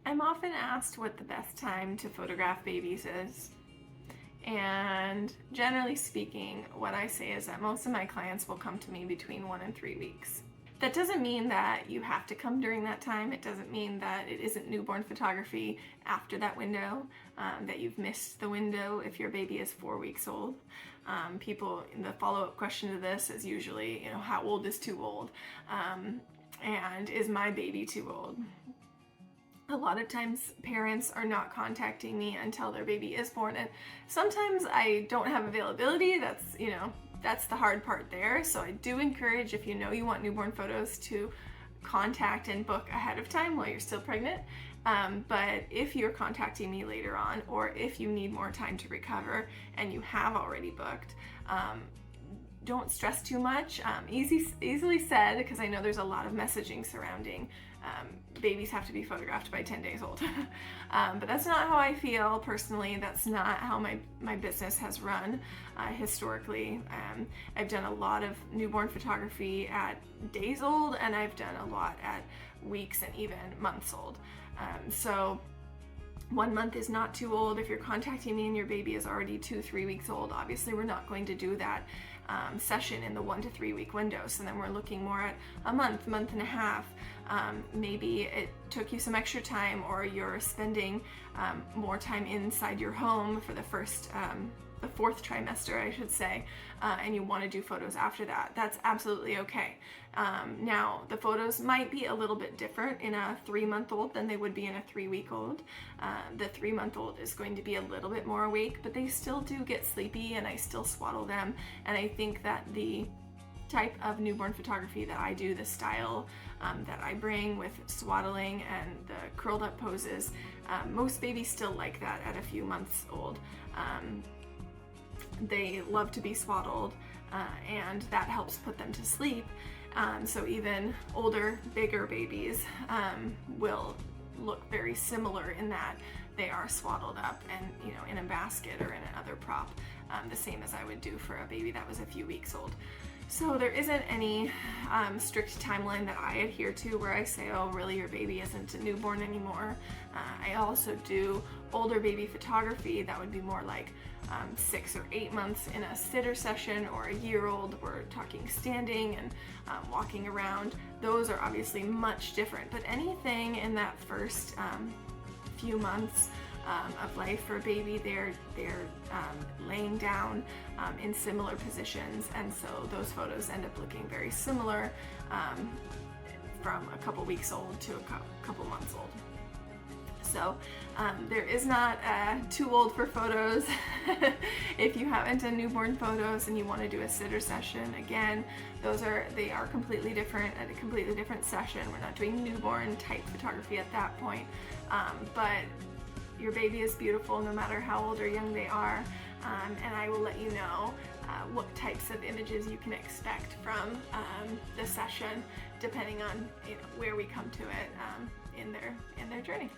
I'm often asked what the best time to photograph babies is. And generally speaking, what I say is that most of my clients will come to me between 1 and 3 weeks. That doesn't mean that you have to come during that time. It doesn't mean that it isn't newborn photography after that window, that you've missed the window if your baby is 4 weeks old. The follow-up question to this is usually, how old is too old? And is my baby too old? A lot of times parents are not contacting me until their baby is born, and sometimes I don't have availability. That's the hard part there. So I do encourage, if you know you want newborn photos, to contact and book ahead of time while you're still pregnant. But if you're contacting me later on, or if you need more time to recover and you have already booked, don't stress too much. Easily said, because I know there's a lot of messaging surrounding babies have to be photographed by 10 days old. But that's not how I feel personally. That's not how my business has run historically. I've done a lot of newborn photography at days old, and I've done a lot at weeks and even months old. So 1 month is not too old. If you're contacting me and your baby is already 2-3 weeks old, obviously we're not going to do that session in the 1 to 3 week window. So then we're looking more at a month and a half. Maybe it took you some extra time, or you're spending more time inside your home for the fourth trimester, I should say, and you want to do photos after that. That's absolutely okay. Now, the photos might be a little bit different in a 3-month-old than they would be in a 3-week-old. The 3-month-old is going to be a little bit more awake, but they still do get sleepy, and I still swaddle them. And I think that the type of newborn photography that I do, the style that I bring with swaddling and the curled up poses, most babies still like that at a few months old. They love to be swaddled, and that helps put them to sleep. So even older, bigger babies will look very similar in that they are swaddled up and in a basket or in another prop, the same as I would do for a baby that was a few weeks old. So there isn't any strict timeline that I adhere to where I say, oh, really, your baby isn't a newborn anymore. I also do older baby photography that would be more like 6 or 8 months in a sitter session, or a year-old. We're talking standing and walking around. Those are obviously much different, but anything in that first few months of life for a baby, they're laying down in similar positions, and so those photos end up looking very similar from a couple weeks old to a couple months old. So there is not too old for photos. If you haven't done newborn photos and you want to do a sitter session, again, they are completely different at a completely different session. We're not doing newborn type photography at that point, but your baby is beautiful no matter how old or young they are, and I will let you know what types of images you can expect from the session, depending on where we come to it in their journey.